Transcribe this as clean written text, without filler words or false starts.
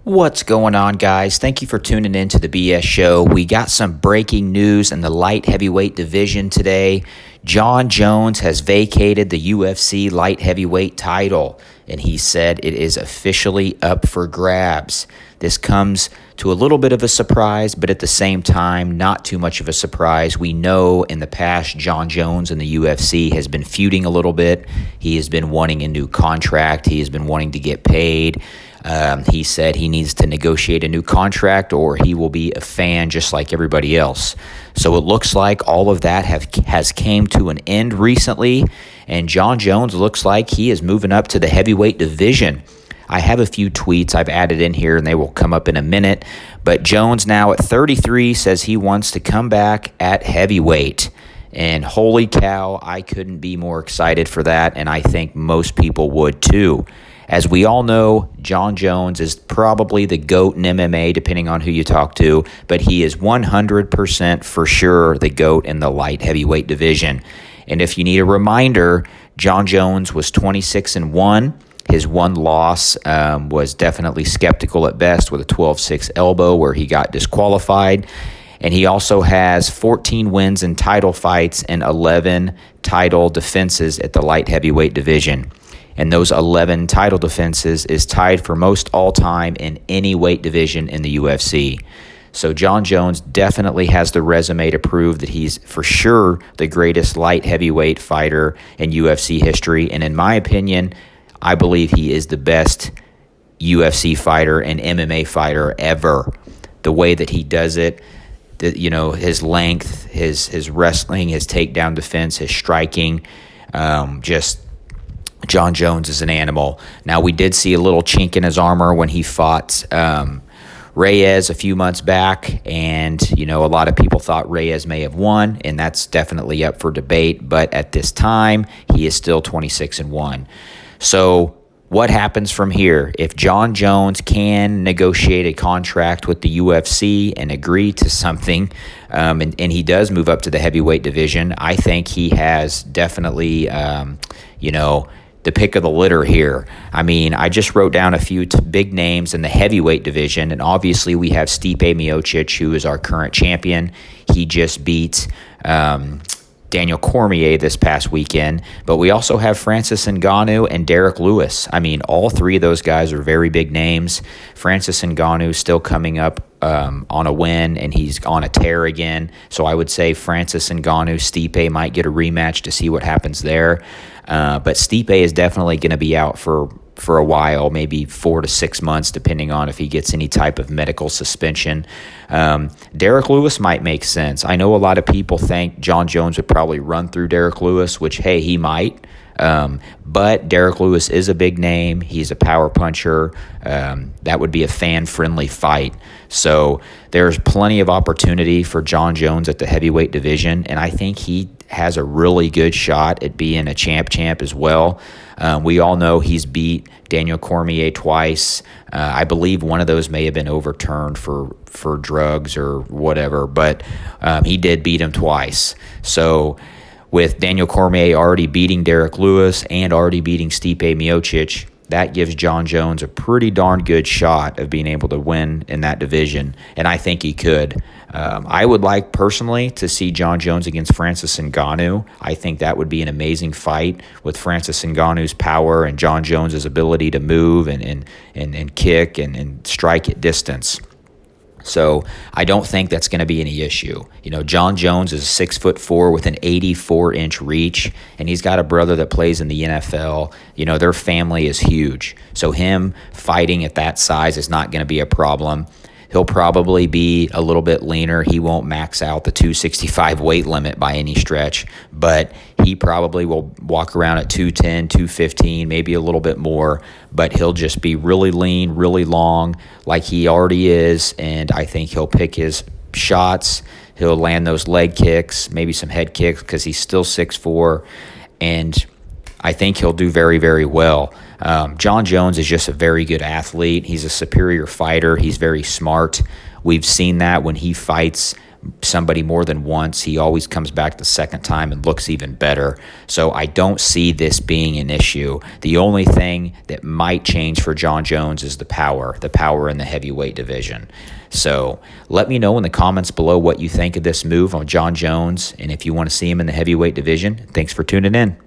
What's going on, guys? Thank you for tuning in to the BS Show. We got some breaking news in the light heavyweight division today. Jon Jones has vacated the UFC light heavyweight title, and he said it is officially up for grabs. This comes to a little bit of a surprise, but at the same time, not too much of a surprise. We know in the past, Jon Jones in the UFC has been feuding a little bit. He has been wanting a new contract. He has been wanting to get paid. He said he needs to negotiate a new contract or he will be a fan just like everybody else. So it looks like all of that has came to an end recently, and Jon Jones looks like he is moving up to the heavyweight division. I have a few tweets I've added in here, and they will come up in a minute. But Jones now at 33 says he wants to come back at heavyweight. And holy cow, I couldn't be more excited for that, and I think most people would too. As we all know, Jon Jones is probably the GOAT in MMA, depending on who you talk to, but he is 100% for sure the GOAT in the light heavyweight division. And if you need a reminder, Jon Jones was 26-1. His one loss was definitely skeptical at best with a 12-6 elbow where he got disqualified. And he also has 14 wins in title fights and 11 title defenses at the light heavyweight division. And those 11 title defenses is tied for most all-time in any weight division in the UFC. So Jon Jones definitely has the resume to prove that he's for sure the greatest light heavyweight fighter in UFC history. And in my opinion, I believe he is the best UFC fighter and MMA fighter ever. The way that he does it, his length, his wrestling, his takedown defense, his striking, Jon Jones is an animal. Now, we did see a little chink in his armor when he fought Reyes a few months back, and, a lot of people thought Reyes may have won, and that's definitely up for debate, but at this time, he is still 26-1. So what happens from here? If Jon Jones can negotiate a contract with the UFC and agree to something, and he does move up to the heavyweight division, I think he has definitely, the pick of the litter here. I mean, I just wrote down a few big names in the heavyweight division, and obviously we have Stipe Miocic, who is our current champion. He just beat Daniel Cormier this past weekend, but we also have Francis Ngannou and Derek Lewis. I mean, all three of those guys are very big names. Francis Ngannou still coming up on a win, and he's on a tear again. So I would say Francis Ngannou, Stipe might get a rematch to see what happens there. But Stipe is definitely going to be out for a while, maybe 4 to 6 months, depending on if he gets any type of medical suspension. Derek Lewis might make sense. I know a lot of people think Jon Jones would probably run through Derek Lewis, which, hey, he might. But Derek Lewis is a big name. He's a power puncher. That would be a fan-friendly fight. So there's plenty of opportunity for Jon Jones at the heavyweight division, and I think he has a really good shot at being a champ as well. We all know he's beat Daniel Cormier twice. I believe one of those may have been overturned for drugs or whatever, but he did beat him twice. So with Daniel Cormier already beating Derek Lewis and already beating Stipe Miocic, that gives Jon Jones a pretty darn good shot of being able to win in that division, and I think he could. I would like personally to see Jon Jones against Francis Ngannou. I think that would be an amazing fight with Francis Ngannou's power and Jon Jones' ability to move and kick and strike at distance. So I don't think that's going to be any issue. Jon Jones is 6'4" with an 84-inch reach, and he's got a brother that plays in the NFL. Their family is huge. So him fighting at that size is not going to be a problem. He'll probably be a little bit leaner. He won't max out the 265 weight limit by any stretch, but he probably will walk around at 210, 215, maybe a little bit more, but he'll just be really lean, really long like he already is, and I think he'll pick his shots. He'll land those leg kicks, maybe some head kicks because he's still 6'4", and I think he'll do very, very well. Jon Jones is just a very good athlete. He's a superior fighter. He's very smart. We've seen that when he fights somebody more than once, he always comes back the second time and looks even better. So I don't see this being an issue. The only thing that might change for Jon Jones is the power in the heavyweight division. So let me know in the comments below what you think of this move on Jon Jones, and if you want to see him in the heavyweight division. Thanks for tuning in.